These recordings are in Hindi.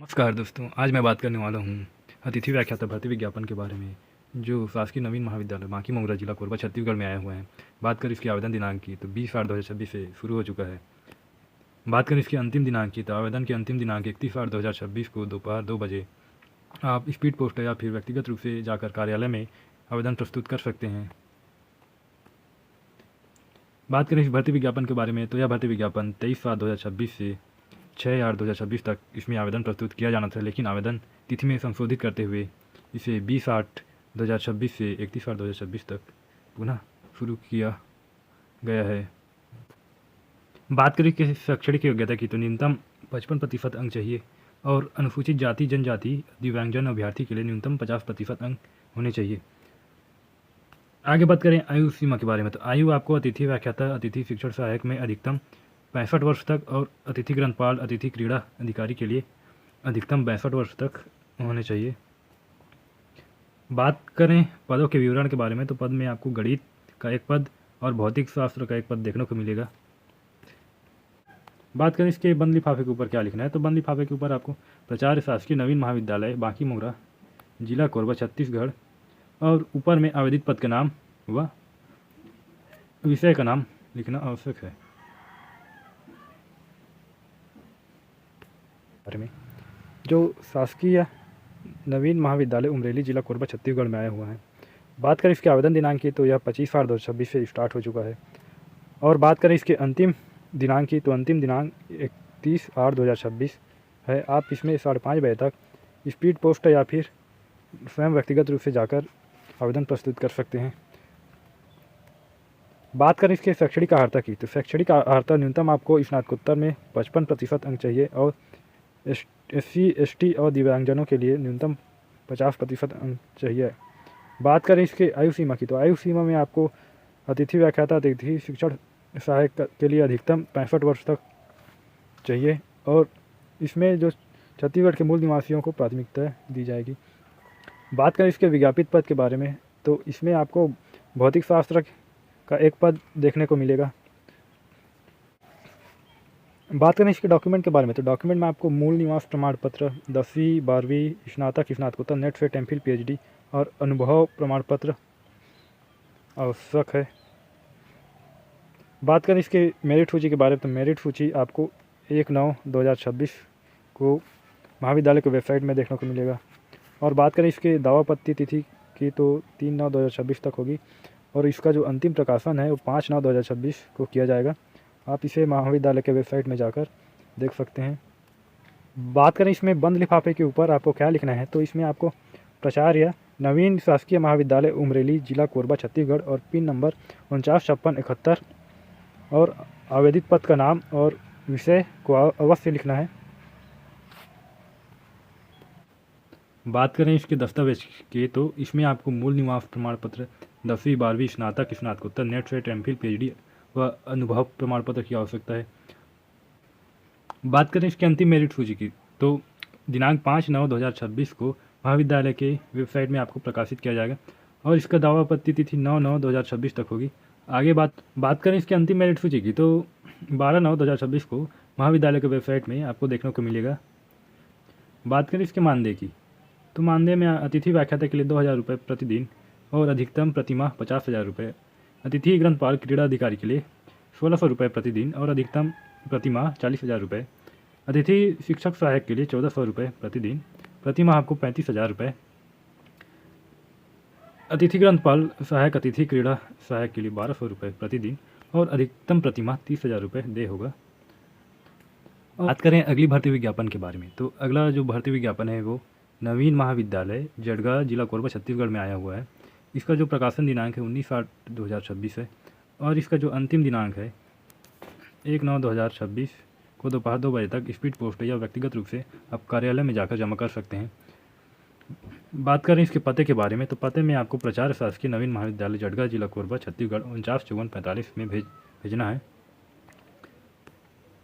नमस्कार दोस्तों, आज मैं बात करने वाला हूँ अतिथि व्याख्याता भर्ती विज्ञापन के बारे में, जो शासकीय नवीन महाविद्यालय बांकी मोगरा जिला कोरबा छत्तीसगढ़ में आया हुआ है। बात करें इसके आवेदन दिनांक की तो 20/8/2026 से शुरू हो चुका है। बात करें इसके अंतिम दिनांक की तो आवेदन की अंतिम दिनांक 31/8/2026 को दोपहर 2 बजे आप स्पीड पोस्ट या फिर व्यक्तिगत रूप से जाकर कार्यालय में आवेदन प्रस्तुत कर सकते हैं। बात करें इस भर्ती विज्ञापन के बारे में तो यह भर्ती विज्ञापन 23/7/2026 से 6/8/2026 तक इसमें आवेदन प्रस्तुत किया जाना था, लेकिन आवेदन तिथि में संशोधित करते हुए इसे 20/8/2026 से 31/8/2026 तक पुनः शुरू किया गया है। बात करें कि शैक्षणिक योग्यता की तो न्यूनतम 55% अंक चाहिए और अनुसूचित जाति जनजाति दिव्यांगजन अभ्यर्थी के लिए न्यूनतम 50% अंक होने चाहिए। आगे बात करें आयु सीमा के बारे में तो आयु आपको अतिथि व्याख्याता अतिथि शिक्षण सहायक में अधिकतम 65 वर्ष तक और अतिथि ग्रंथपाल अतिथि क्रीड़ा अधिकारी के लिए अधिकतम 62 वर्ष तक होने चाहिए। बात करें पदों के विवरण के बारे में तो पद में आपको गणित का एक पद और भौतिक शास्त्र का एक पद देखने को मिलेगा। बात करें इसके बंद लिफाफे के ऊपर क्या लिखना है तो बंद लिफाफे के ऊपर आपको प्राचार्य शासकीय नवीन महाविद्यालय बांकी मोगरा जिला कोरबा छत्तीसगढ़ और ऊपर में आवेदित पद का नाम व विषय का नाम लिखना आवश्यक है। बारे में जो शासकीय नवीन महाविद्यालय उमरेली जिला कोरबा छत्तीसगढ़ में आया हुआ है। बात करें इसके आवेदन दिनांक की तो यह 25/8/2026 से स्टार्ट हो चुका है और बात करें इसके अंतिम दिनांक की तो अंतिम दिनांक 31/8/2026 है। आप इसमें 5:30 बजे तक स्पीड पोस्ट या फिर स्वयं व्यक्तिगत रूप से जाकर आवेदन प्रस्तुत कर सकते हैं। बात करें इसके शैक्षणिक अर्हता की तो शैक्षणिक अर्हता न्यूनतम आपको स्नातकोत्तर में 55% अंक चाहिए और SC ST और दिव्यांगजनों के लिए न्यूनतम 50% अंक चाहिए। बात करें इसके आयु सीमा की तो आयु सीमा में आपको अतिथि व्याख्याता अतिथि शिक्षण सहायक के लिए अधिकतम 65 वर्ष तक चाहिए और इसमें जो छत्तीसगढ़ के मूल निवासियों को प्राथमिकता दी जाएगी। बात करें इसके विज्ञापित पद के बारे में तो इसमें आपको भौतिक शास्त्र का एक पद देखने को मिलेगा। बात करें इसके डॉक्यूमेंट के बारे में तो डॉक्यूमेंट में आपको मूल निवास प्रमाण पत्र 10वीं 12वीं स्नातक स्नातकोत्तर नेट से MPhil PhD और अनुभव प्रमाण पत्र आवश्यक है। बात करें इसके मेरिट सूची के बारे में तो मेरिट सूची आपको 1/9/2026 को महाविद्यालय के वेबसाइट में देखने को मिलेगा और बात करें इसके दावापत्ति तिथि की तो 3/9/2026 तक होगी और इसका जो अंतिम प्रकाशन है वो 5/9/2026 को किया जाएगा। आप इसे महाविद्यालय के वेबसाइट में जाकर देख सकते हैं। बात करें इसमें बंद लिफाफे के ऊपर आपको क्या लिखना है तो इसमें आपको प्राचार्य नवीन शासकीय महाविद्यालय उमरेली जिला कोरबा छत्तीसगढ़ और पिन नंबर 495671 और आवेदित पद का नाम और विषय को अवश्य लिखना है। बात करें इसके दस्तावेज की तो इसमें आपको मूल निवास प्रमाण पत्र 10वीं 12वीं स्नातक स्नातकोत्तर नेट से MPhil PhD व अनुभव प्रमाण पत्र की आवश्यकता है। बात करें इसके अंतिम मेरिट सूची की तो दिनांक 5/9/2026 को महाविद्यालय के वेबसाइट में आपको प्रकाशित किया जाएगा और इसका दावापत्ति तिथि 9/9/2026 तक होगी। आगे बात करें इसके अंतिम मेरिट सूची की तो 12/9/2026 को महाविद्यालय के वेबसाइट में आपको देखने को मिलेगा। बात करें इसके मानदेय की तो मानदेय में अतिथि व्याख्याता के लिए 2,000 रुपये प्रतिदिन और अधिकतम प्रतिमाह 50,000 रुपये। अतिथि ग्रंथपाल क्रीड़ा अधिकारी के लिए 1,600 रुपये प्रतिदिन और अधिकतम प्रतिमाह 40,000 रुपये। अतिथि शिक्षक सहायक के लिए 1,400 रुपये प्रतिदिन, प्रतिमाह आपको 35,000 रुपये। अतिथि ग्रंथपाल सहायक अतिथि क्रीड़ा सहायक के लिए 1,200 रुपये प्रतिदिन और अधिकतम प्रतिमाह 30,000 रुपये देय होगा। बात करें अगली भर्ती विज्ञापन के बारे में तो अगला जो भर्ती विज्ञापन है वो नवीन महाविद्यालय जड़गा जिला कोरबा छत्तीसगढ़ में आया हुआ है। इसका जो प्रकाशन दिनांक है 19/8/2026 है और इसका जो अंतिम दिनांक है 1/9/2026 को दोपहर 2 बजे तक स्पीड पोस्ट या व्यक्तिगत रूप से आप कार्यालय में जाकर जमा कर सकते हैं। बात करें इसके पते के बारे में तो पते में आपको प्राचार्य शासकीय नवीन महाविद्यालय जड़गा जिला कोरबा छत्तीसगढ़ 495445 में भेजना है।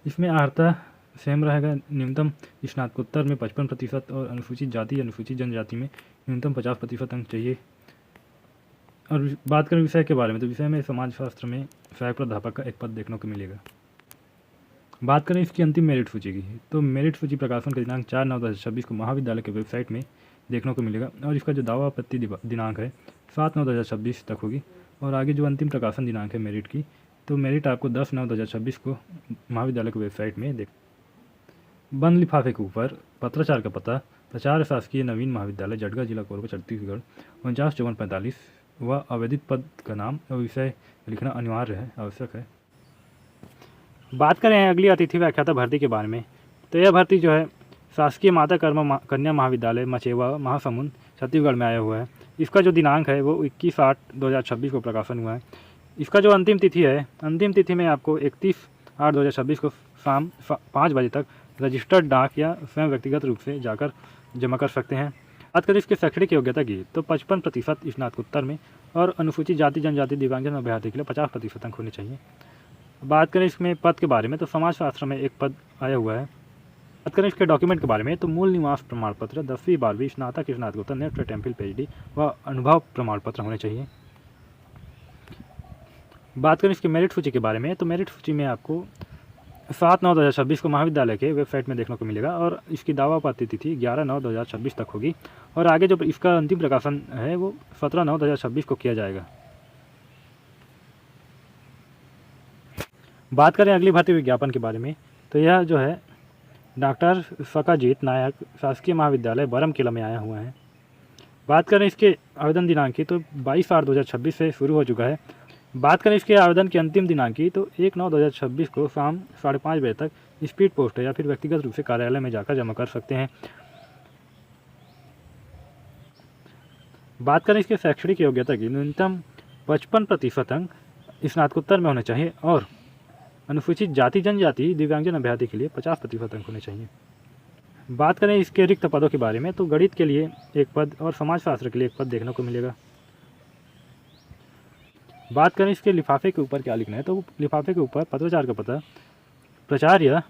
इसमें अर्हता सेम रहेगा, न्यूनतम स्नातकोत्तर में 55% और अनुसूचित जाति अनुसूचित जनजाति में न्यूनतम 50% अंक चाहिए। और बात करें विषय के बारे में तो विषय में समाजशास्त्र में सहायक प्राध्यापक का एक पद देखने को मिलेगा। बात करें इसकी अंतिम मेरिट सूची की, तो मेरिट सूची प्रकाशन का दिनांक 4/9/2026 को महाविद्यालय के वेबसाइट में देखने को मिलेगा और इसका जो दावा आपत्ति दिनांक है 7/9/2026 तक होगी। और आगे जो अंतिम प्रकाशन दिनांक है मेरिट की, तो मेरिट आपको 10/9/2026 को महाविद्यालय की वेबसाइट में देख। बंद लिफाफे के ऊपर पत्राचार का पता प्राचार्य शासकीय नवीन महाविद्यालय जटगा जिला कोरबा छत्तीसगढ़ 495445 व आवेदित पद का नाम और विषय लिखना अनिवार्य है, आवश्यक है। बात करें अगली अतिथि व्याख्याता भर्ती के बारे में, तो यह भर्ती जो है शासकीय माता कन्या महाविद्यालय मचेवा महासमुंद छत्तीसगढ़ में आया हुआ है। इसका जो दिनांक है वो 21/8/2026 को प्रकाशन हुआ है। इसका जो अंतिम तिथि है, अंतिम तिथि में आपको 31/8/2026 को शाम 5 बजे तक रजिस्टर्ड डाक या स्वयं व्यक्तिगत रूप से जाकर जमा कर सकते हैं। बात करें इसके शैक्षणिक योग्यता की, तो 55% स्नातकोत्तर में और अनुसूचित जाति जनजाति दिव्यांगजन अभ्यर्थी के लिए 50% अंक होने चाहिए। बात करें इसमें पद के बारे में, तो समाजशास्त्र में एक पद आया हुआ है। बात करें इसके डॉक्यूमेंट के बारे में, तो मूल निवास प्रमाण पत्र, 10वीं 12वीं स्नातक स्नातकोत्तर नेट एम फिल PhD व अनुभव प्रमाण पत्र होने चाहिए। बात करें इसकी मेरिट सूची के बारे में, तो मेरिट सूची में आपको 7/9/2026 को महाविद्यालय के वेबसाइट में देखने को मिलेगा और इसकी दावा आपत्ति तिथि 11/9/2026 तक होगी। और आगे जो इसका अंतिम प्रकाशन है वो 17/9/2026 को किया जाएगा। बात करें अगली भर्ती विज्ञापन के बारे में, तो यह जो है डॉक्टर सकाजीत नायक शासकीय महाविद्यालय बरमकेला में आया हुआ है। बात करें इसके आवेदन दिनांक की, तो 22/8/2026 से शुरू हो चुका है। बात करें इसके आवेदन की अंतिम दिनांक की, तो 1/9/2026 को शाम 5:30 बजे तक स्पीड पोस्ट है या फिर व्यक्तिगत रूप से कार्यालय में जाकर जमा कर सकते हैं। बात करें इसके शैक्षणिक योग्यता की, न्यूनतम 55% अंक स्नातकोत्तर में होने चाहिए और अनुसूचित जाति जनजाति दिव्यांगजन अभ्यर्थी के लिए 50% अंक होने चाहिए। बात करें इसके रिक्त पदों के बारे में, तो गणित के लिए एक पद और समाजशास्त्र के लिए एक पद देखने को मिलेगा। बात करें इसके लिफाफे के ऊपर क्या लिखना है, तो लिफाफे के ऊपर पत्राचार का पता प्राचार्य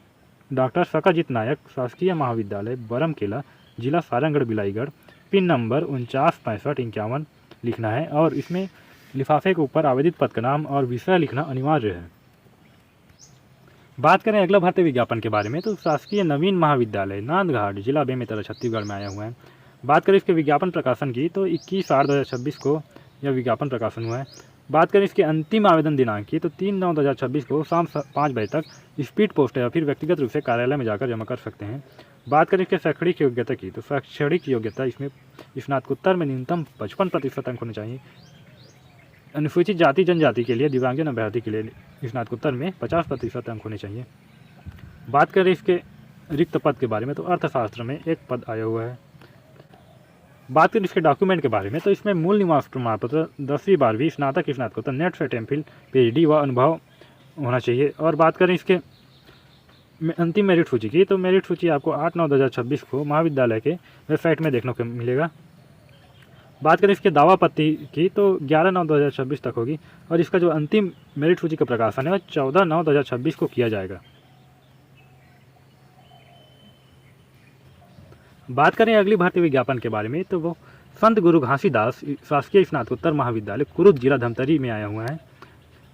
डॉक्टर सकाजीत नायक शासकीय महाविद्यालय बरमकेला जिला सारंगढ़ बिलाईगढ़ पिन नंबर 496551 लिखना है और इसमें लिफाफे के ऊपर आवेदित पद का नाम और विषय लिखना अनिवार्य है। बात करें अगला भर्ती विज्ञापन के बारे में, तो शासकीय नवीन महाविद्यालय नांदघाट जिला बेमेतरा छत्तीसगढ़ में आया हुआ है। बात करें इसके विज्ञापन प्रकाशन की, तो 21/8/2026 को यह विज्ञापन प्रकाशन हुआ है। बात करें इसके अंतिम आवेदन दिनांक की, तो 3/9/2026 को शाम 5 बजे तक स्पीड पोस्ट या फिर व्यक्तिगत रूप से कार्यालय में जाकर जमा कर सकते हैं। बात करें इसके शैक्षणिक योग्यता की, तो शैक्षणिक योग्यता इसमें स्नातकोत्तर में न्यूनतम 55% अंक होने चाहिए। अनुसूचित जाति जनजाति के लिए दिव्यांगजन अभ्यर्थी के लिए स्नातकोत्तर में 50% अंक होने चाहिए। बात करें इसके रिक्त पद के बारे में, तो अर्थशास्त्र में एक पद आया हुआ है। बात करें इसके डॉक्यूमेंट के बारे में, तो इसमें मूल निवास प्रमाण पत्र, 10वीं 12वीं स्नातक स्नातकोत्तर नेट एम फिल PhD व अनुभव होना चाहिए। और बात करें इसके अंतिम मेरिट सूची की, तो मेरिट सूची आपको 8/9/2026 को महाविद्यालय के वेबसाइट में देखने को मिलेगा। बात करें इसके दावा पत्ती की, तो 11/9/2026 तक होगी और इसका जो अंतिम मेरिट सूची का प्रकाशन है वह 14/9/2026 को किया जाएगा। बात करें अगली भर्ती विज्ञापन के बारे में, तो वो संत गुरु घासीदास शासकीय स्नातकोत्तर महाविद्यालय कुरुद जिला धमतरी में आया हुआ है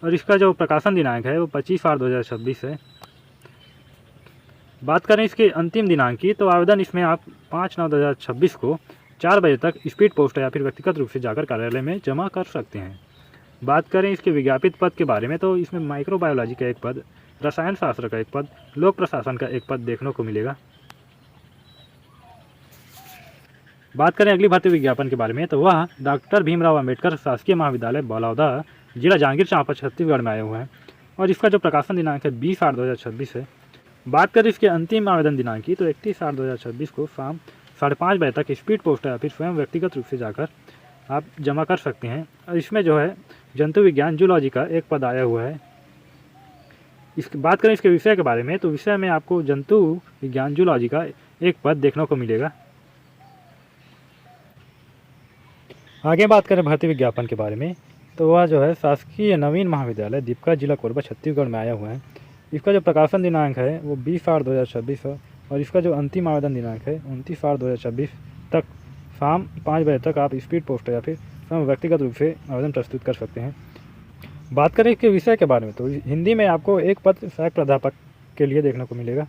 और इसका जो प्रकाशन दिनांक है वो 25/8/2026 है। बात करें इसके अंतिम दिनांक की, तो आवेदन इसमें आप 5/9/2026 को 4 बजे तक स्पीड पोस्ट या फिर व्यक्तिगत रूप से जाकर कार्यालय में जमा कर सकते हैं। बात करें इसके विज्ञापित पद के बारे में, तो इसमें माइक्रोबायोलॉजी का एक पद, रसायन शास्त्र का एक पद, लोक प्रशासन का एक पद देखने को मिलेगा। बात करें अगली भर्ती विज्ञापन के बारे में, तो वह डॉक्टर भीमराव अंबेडकर शासकीय महाविद्यालय बलौदा जिला जांजगीर चांपा छत्तीसगढ़ में आया हुआ है और इसका जो प्रकाशन दिनांक है 20/8/2026 है। बात करें इसके अंतिम आवेदन दिनांक की, तो 31/8/2026 को शाम 5:30 बजे तक स्पीड पोस्ट या फिर स्वयं व्यक्तिगत रूप से जाकर आप जमा कर सकते हैं। और इसमें जो है जंतु विज्ञान जूलॉजी का एक पद आया हुआ है। इसकी बात करें इसके विषय के बारे में, तो विषय में आपको जंतु विज्ञान जूलॉजी का एक पद देखने को मिलेगा। आगे बात करें भर्ती विज्ञापन के बारे में, तो वह जो है शासकीय नवीन महाविद्यालय दीपका जिला कोरबा छत्तीसगढ़ में आया हुआ है। इसका जो प्रकाशन दिनांक है वो 20/8/2026 है और इसका जो अंतिम आवेदन दिनांक है 29/8/2026 तक शाम 5 बजे तक आप स्पीड पोस्ट या फिर स्वयं व्यक्तिगत रूप से आवेदन प्रस्तुत कर सकते हैं। बात करें इसके विषय के बारे में, तो हिंदी में आपको एक पद सहायक प्राध्यापक के लिए देखने को मिलेगा।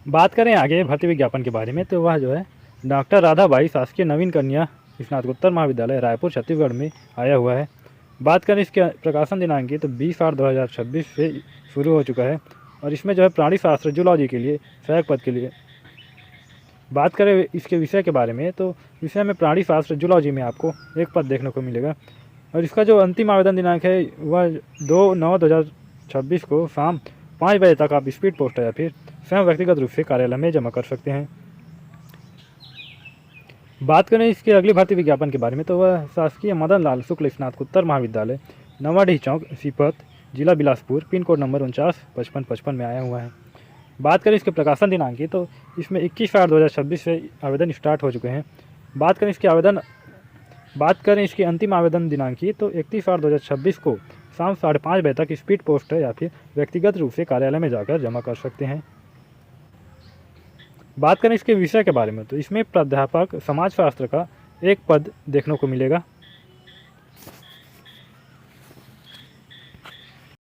बात करें आगे भर्ती विज्ञापन के बारे में तो वह जो है डॉक्टर राधाबाई शासकीय नवीन कन्या स्नातकोत्तर महाविद्यालय रायपुर छत्तीसगढ़ में आया हुआ है। बात करें इसके प्रकाशन दिनांक की तो 20/8/2026 से शुरू हो चुका है और इसमें जो है प्राणी शास्त्र जूलॉजी के लिए सहायक पद के लिए। बात करें इसके विषय के बारे में तो विषय में प्राणी शास्त्र जूलॉजी में आपको एक पद देखने को मिलेगा और इसका जो अंतिम आवेदन दिनांक है वह 2/9/2026 को शाम 5 बजे तक आप स्पीड पोस्ट या फिर स्वयं व्यक्तिगत रूप से कार्यालय में जमा कर सकते हैं। बात करें इसके अगली भर्ती विज्ञापन के बारे में तो वह शासकीय मदन लाल शुक्ल स्नातकोत्तर महाविद्यालय नवाडीह चौक सीपत जिला बिलासपुर पिन कोड नंबर 495555 में आया हुआ है। बात करें इसके प्रकाशन दिनांक की तो इसमें 21/8/2026 से आवेदन स्टार्ट हो चुके हैं। बात करें इसके अंतिम आवेदन दिनांक की तो 31/8/2026 को शाम 5:30 बजे तक स्पीड पोस्ट या फिर व्यक्तिगत रूप से कार्यालय में जाकर जमा कर सकते हैं। बात करें इसके विषय के बारे में तो इसमें प्राध्यापक समाजशास्त्र का एक पद देखने को मिलेगा।